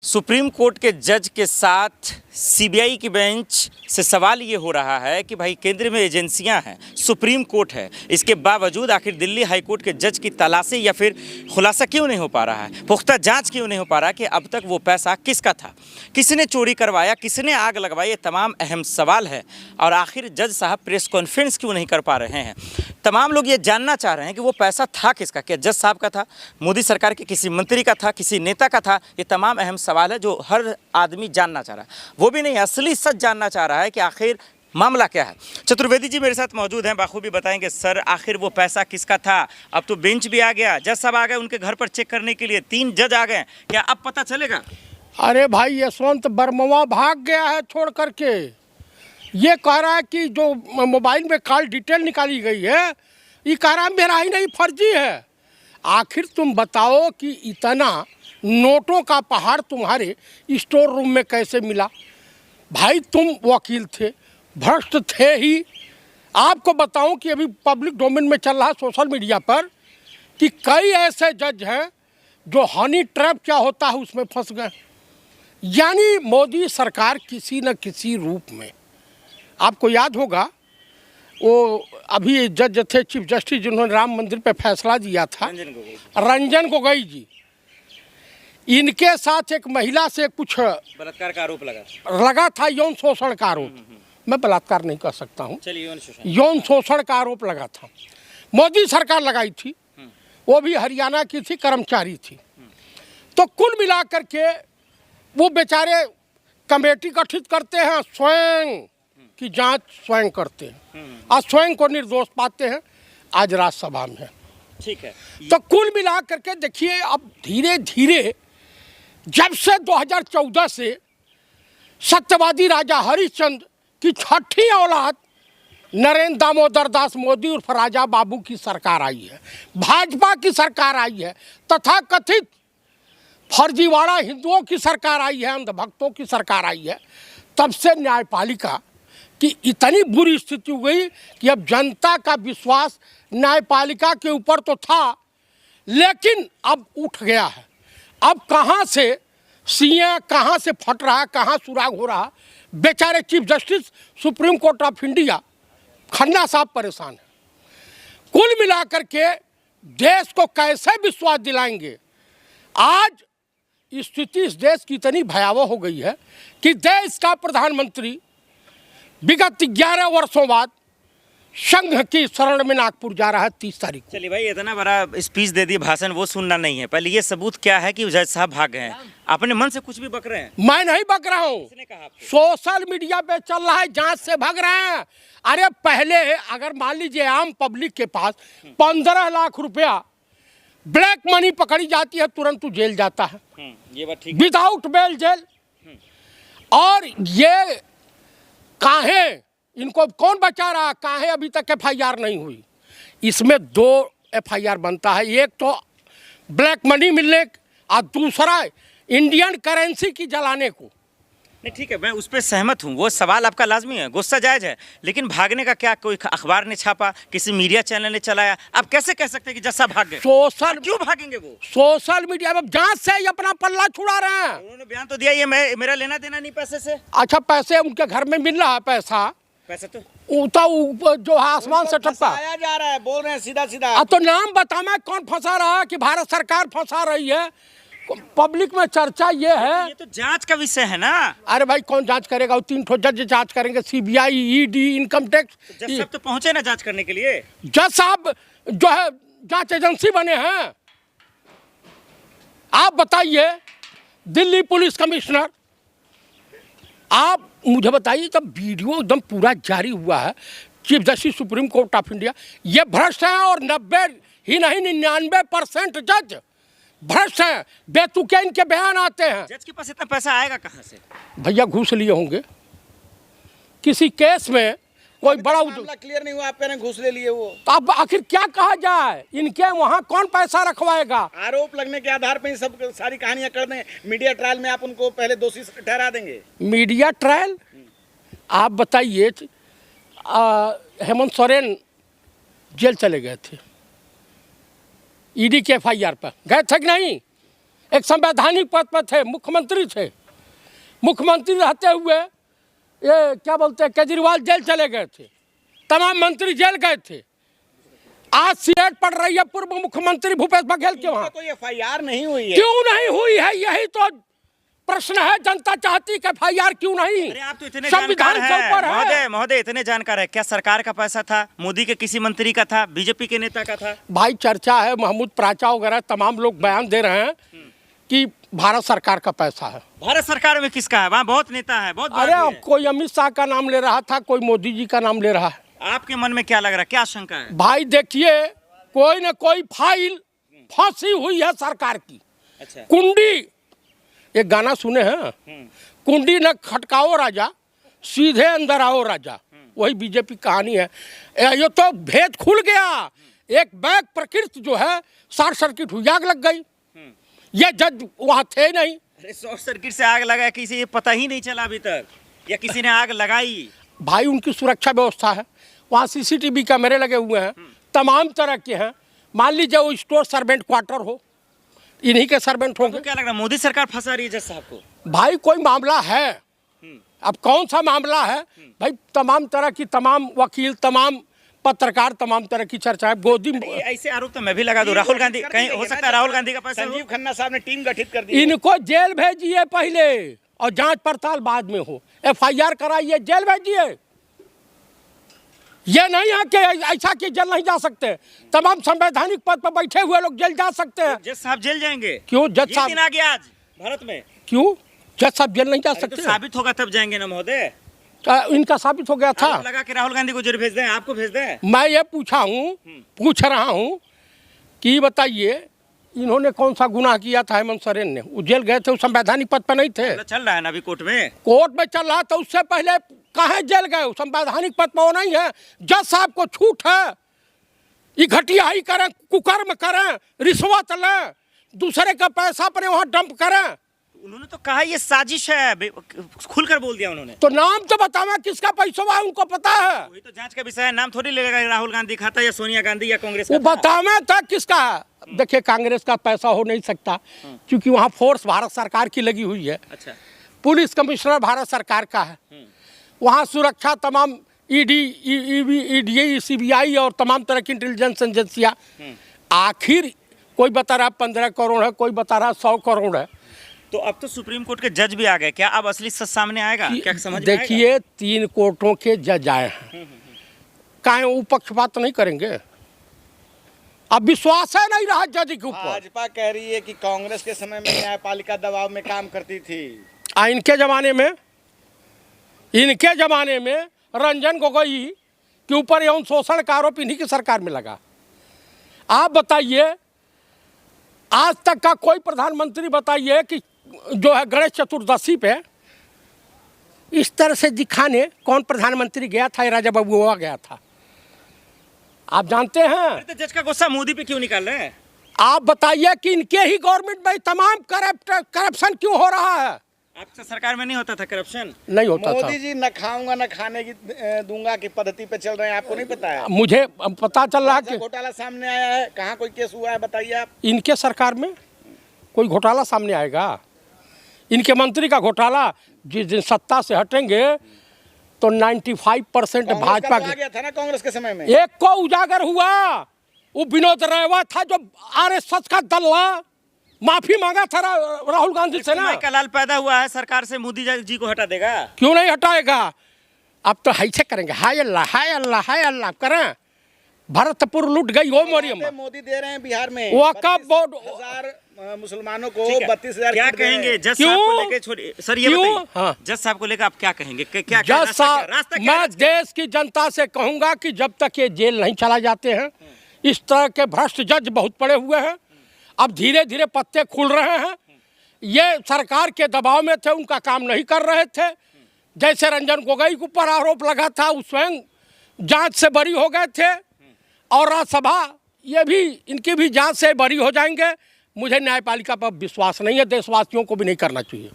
Supreme court के जज के साथ सीबीआई की बेंच से सवाल ये हो रहा है कि भाई केंद्र में एजेंसियां हैं, सुप्रीम कोर्ट है, इसके बावजूद आखिर दिल्ली हाई कोर्ट के जज की तलाशी या फिर खुलासा क्यों नहीं हो पा रहा है, पुख्ता जांच क्यों नहीं हो पा रहा कि अब तक वो पैसा किसका था, किसने चोरी करवाया, किसने आग लगवाई। ये तमाम अहम सवाल है और आखिर जज साहब प्रेस कॉन्फ्रेंस क्यों नहीं कर पा रहे हैं। तमाम लोग ये जानना चाह रहे हैं कि वो पैसा था किसका, क्या जज साहब का था, मोदी सरकार के किसी मंत्री का था, किसी नेता का था। ये तमाम अहम सवाल है जो हर आदमी जानना चाह रहा है। वो भी नहीं, असली सच जानना चाह रहा है कि आखिर मामला क्या है। चतुर्वेदी जी मेरे साथ मौजूद हैं, बाखूबी बताएंगे सर आखिर वो पैसा किसका था। अब तो बेंच भी आ गया, जज साहब आ गए उनके घर पर चेक करने के लिए, 3 जज आ गए, क्या अब पता चलेगा? अरे भाई यशवंत बर्मवा भाग गया है छोड़ करके। ये कह रहा है कि जो मोबाइल में कॉल डिटेल निकाली गई है ये कह रहा है मेरा ही नहीं, फर्जी है। आखिर तुम बताओ कि इतना नोटों का पहाड़ तुम्हारे स्टोर रूम में कैसे मिला? भाई तुम वकील थे, भ्रष्ट थे ही। आपको बताऊं कि अभी पब्लिक डोमेन में चल रहा सोशल मीडिया पर कि कई ऐसे जज हैं जो हनी ट्रैप क्या होता है उसमें फंस गए। यानी मोदी सरकार किसी न किसी रूप में, आपको याद होगा वो अभी जज थे चीफ जस्टिस जिन्होंने राम मंदिर पे फैसला दिया था, रंजन गोगोई जी, इनके साथ एक महिला से कुछ बलात्कार का आरोप लगा था, यौन शोषण का आरोप। मैं बलात्कार नहीं कह सकता हूँ, यौन शोषण का आरोप लगा था। मोदी सरकार लगाई थी, वो भी हरियाणा की थी, कर्मचारी थी। तो कुल मिलाकर के वो बेचारे कमेटी गठित करते हैं, स्वयं की जांच स्वयं करते हैं और स्वयं को निर्दोष पाते हैं। आज राज्यसभा में है, ठीक है। तो कुल मिलाकर के देखिए अब धीरे धीरे जब से 2014 से सत्यवादी राजा हरिश्चंद्र की छठी औलाद नरेंद्र दामोदर दास मोदी उर्फ राजा बाबू की सरकार आई है, भाजपा की सरकार आई है, तथा कथित फर्जीवाड़ा हिंदुओं की सरकार आई है, अंधभक्तों की सरकार आई है, तब से न्यायपालिका की इतनी बुरी स्थिति हो गई कि अब जनता का विश्वास न्यायपालिका के ऊपर तो था लेकिन अब उठ गया है। अब कहाँ से सियाँ कहाँ से फट रहा, कहाँ सुराग हो रहा। बेचारे chief justice supreme court of India Khanna साहब परेशान है। कुल मिलाकर के देश को कैसे विश्वास दिलाएंगे? आज स्थिति इस देश की इतनी भयावह हो गई है कि देश का प्रधानमंत्री विगत 11 वर्षों बाद संघ की शरण में नागपुर जा रहा है 30 तारीख को। चलिए भाई, इतना बड़ा स्पीच दे दिए, भाषण वो सुनना नहीं है। पहले ये सबूत क्या है कि जज साहब भाग गए हैं? अपने मन से कुछ भी बक रहे हैं? मैं नहीं बक रहा हूँ, सोशल मीडिया पे चल रहा है, जांच से भाग रहे हैं। अरे पहले अगर मान लीजिए आम पब्लिक के पास 15 लाख रुपया ब्लैक मनी पकड़ी जाती है, तुरंत तू जेल जाता है, ये बात ठीक, विदाउट बेल जेल। और ये काहे इनको कौन बचा रहा? काहे अभी तक FIR नहीं हुई? इसमें 2 FIR बनता है, एक तो ब्लैक मनी मिलने और दूसरा इंडियन करेंसी की जलाने को। नहीं ठीक है, मैं उस पर सहमत हूँ, वो सवाल आपका लाजमी है, गुस्सा जायज है, लेकिन भागने का क्या कोई अखबार ने छापा, किसी मीडिया चैनल ने चलाया? आप कैसे कह सकते हैं कि जज साहब भाग गए? सोशल क्यों भागेंगे? वो सोशल मीडिया में जांच से ही अपना पल्ला छुड़ा रहे हैं। उन्होंने बयान तो दिया, ये मेरा लेना देना नहीं पैसे से। अच्छा पैसे उनके घर में मिल रहा है, पैसा तो ऊपर जो आसमान से टपका जा रहा है, बोल रहे हैं सीधा सीधा। तो नाम बता, मैं कौन फंसा रहा है कि भारत सरकार फंसा रही है? पब्लिक में चर्चा ये है, ये तो जांच का विषय है ना। अरे भाई कौन जांच करेगा? वो 3 जज जांच करेंगे, CBI, ED, इनकम टैक्स। जज साहब तो पहुंचे ना जांच करने के लिए। जज साहब जो है जांच एजेंसी बने हैं। आप बताइए, दिल्ली पुलिस कमिश्नर, आप मुझे बताइए, जब वीडियो एकदम पूरा जारी हुआ है, chief justice supreme court of India ये भ्रष्ट है और 90 ही नहीं 99% जज भ्रष्ट हैं, बेतुके इनके बयान आते हैं। जज के पास इतना पैसा आएगा कहाँ से? भैया घूस लिए होंगे किसी केस में, कोई बड़ा मामला क्लियर नहीं हुआ, आप कह रहे हैं घूस ले लिए वो। तो अब आखिर क्या कहा जाए? इनके वहाँ कौन पैसा रखवाएगा? आरोप लगने के आधार पर ही सब सारी कहानियां कर दें। मीडिया ट्रायल में आप उनको पहले दोषी ठहरा देंगे। Media trial? आप बताइए, हेमंत सोरेन जेल चले गए थे, ED के FIR पर गए थे कि नहीं? एक संवैधानिक पद पर थे, मुख्यमंत्री थे। मुख्यमंत्री रहते हुए ये क्या बोलते हैं, केजरीवाल जेल चले गए थे, तमाम मंत्री जेल गए थे। आज सीएट पड़ रही है पूर्व मुख्यमंत्री भूपेश बघेल के वहाँ। कोई एफआईआर नहीं हुई है, क्यों नहीं हुई है, यही तो प्रश्न है। जनता चाहती कि एफआईआर क्यों नहीं? अरे आप तो इतने जानकार हैं महोदय, इतने जानकार है। क्या सरकार का पैसा था, मोदी के किसी मंत्री का था, बीजेपी के नेता का था? भाई चर्चा है, महमूद प्राचा वगैरह तमाम लोग बयान दे रहे हैं कि भारत सरकार का पैसा है। भारत सरकार में किसका है? वहाँ बहुत नेता है, बहुत अरे कोई अमित शाह का नाम ले रहा था, कोई मोदी जी का नाम ले रहा है। आपके मन में क्या लग रहा है, क्या शंका है? भाई देखिए, कोई न कोई फाइल फंसी हुई है सरकार की। अच्छा। कुंडी, एक गाना सुने हैं, कुंडी न खटकाओ राजा, सीधे अंदर आओ राजा। वही बीजेपी कहानी है। ये तो भेद खुल गया। एक बैग प्रकृति जो है शॉर्ट सर्किट हुई, आग लग गई। ये जज वहाँ थे नहीं। अरे शॉर्ट सर्किट से आग लगा, किसी ये पता ही नहीं चला अभी तक, या किसी ने आग लगाई? भाई उनकी सुरक्षा व्यवस्था है, वहाँ सीसीटीवी कैमरे लगे हुए हैं, तमाम तरह के हैं। मान लीजिए वो स्टोर सर्वेंट क्वार्टर हो, इन्हीं के सर्वेंट होंगे। तो क्या लग रहा है, मोदी सरकार फंसा रही है जज साहब को? भाई कोई मामला है, अब कौन सा मामला है भाई? तमाम तरह की, तमाम वकील, तमाम पत्रकार, तमाम तरह की चर्चा है। गोदी ऐसे आरोप तो मैं भी लगा दूं, राहुल गांधी, कहीं हो सकता है राहुल गांधी का पैसा? संजीव खन्ना साहब ने टीम गठित कर दी। इनको जेल भेजिए पहले और जांच पड़ताल बाद में हो। एफआईआर कराइए, जेल भेजिए। ये नहीं है कि ऐसा कि जेल नहीं जा सकते। तमाम संवैधानिक पद पर बैठे हुए लोग जेल जा सकते हैं। जज साहब जेल जाएंगे? क्यों जज साहब? दिन आ गया आज भारत में। क्यों जज साहब जेल नहीं जा सकते? तो साबित होगा तब जाएंगे ना महोदय। इनका साबित हो गया था। लगा कि राहुल गांधी को जेल भेज दें, आपको भेज दें? मैं ये पूछ रहा हूँ कि बताइए, इन्होंने कौन सा गुनाह किया था? हेमंत सोरेन ने, वो जेल गए थे, वो संवैधानिक पद पर नहीं थे। चल रहा है ना अभी कोर्ट में? कोर्ट में चल रहा, तो उससे पहले कहाँ जेल गए? संवैधानिक पद पर वो नहीं है। जज साहब को छूट है, ये घटियाई करें, कुकर्म करें, रिश्वत लें, दूसरे का पैसा अपने वहाँ डंप करें। उन्होंने तो कहा ये साजिश है, खुलकर बोल दिया उन्होंने। तो नाम तो बतावा किसका पैसा है, उनको पता है। वही तो जांच का विषय है, नाम थोड़ी लगेगा राहुल गांधी खाता या सोनिया गांधी या कांग्रेस का। वो बतावा था किसका। देखिए, कांग्रेस का पैसा हो नहीं सकता क्योंकि वहाँ फोर्स भारत सरकार की लगी हुई है। अच्छा। पुलिस कमिश्नर भारत सरकार का है, वहाँ सुरक्षा तमाम ईडी, सीबीआई और तमाम तरह की इंटेलिजेंस एजेंसियाँ। आखिर कोई बता रहा 15 करोड़ है, कोई बता रहा 100 करोड़ है। तो अब तो सुप्रीम कोर्ट के जज भी आ गए, क्या अब असली सच सामने आएगा? क्या समझ में आएगा? देखिए, 3 कोर्टों के जज आए हैं, काहे वो पक्षपात नहीं करेंगे? अब विश्वास है नहीं रहा जज के ऊपर। भाजपा कह रही है कि कांग्रेस के समय में न्यायपालिका दबाव में काम करती थी। इनके जमाने में रंजन गोगोई के ऊपर यौन शोषण का आरोप इन्हीं की सरकार में लगा। आप बताइए, आज तक का कोई प्रधानमंत्री बताइए कि जो है गणेश चतुर्दशी पे इस तरह से दिखाने कौन प्रधानमंत्री गया था? राजा बबुआ गया था। आप जानते हैं। तो जज का गुस्सा मोदी पे क्यों निकाल रहे हैं? आप बताइए कि इनके ही गवर्नमेंट में तमाम करप्शन क्यों हो रहा है? आपकी सरकार में नहीं होता था करप्शन? नहीं होता था। मोदी जी न खाऊंगा न खाने की दूंगा की पद्धति पे चल रहे हैं, आपको नहीं पता है? मुझे पता चल रहा कि घोटाला सामने आया है, कहाँ कोई केस हुआ है, बताइए आप। इनके सरकार में कोई घोटाला सामने आएगा? इनके मंत्री का घोटाला, जिस दिन सत्ता से हटेंगे तो 95% भाजपा आ गया था ना कांग्रेस के समय में। एक को उजागर हुआ, वो विनोद रेवा था जो आरएसएस का दल्ला, माफी मांगा था राहुल गांधी से ना। का लाल पैदा हुआ है सरकार से, मोदी जी को हटा देगा? क्यों नहीं हटाएगा? अब तो ऐसे करेंगे, हाय अल्लाह हाय अल्लाह हाय अल्लाह करें। भरतपुर लूट गई हो मोरियम। मोदी दे रहे हैं बिहार में वक़्फ़ बोर्ड 32,000 मुसलमानों को 32,000। क्या कहेंगे जज साहब को लेके? छोड़िए सर, ये बताइए, हाँ। जज साहब को लेकर आप क्या कहेंगे? क्या जज साहब, मैं देश की जनता से कहूंगा कि जब तक ये जेल नहीं चला जाते हैं, इस तरह के भ्रष्ट जज बहुत पड़े हुए हैं। अब धीरे धीरे पत्ते खुल रहे हैं। ये सरकार के दबाव में थे, उनका काम नहीं कर रहे थे। जैसे रंजन गोगोई के ऊपर आरोप लगा था, वो स्वयं जांच से बरी हो गए थे, और राज्यसभा ये भी इनकी भी जांच से बरी हो जाएंगे। मुझे न्यायपालिका पर विश्वास नहीं है, देशवासियों को भी नहीं करना चाहिए।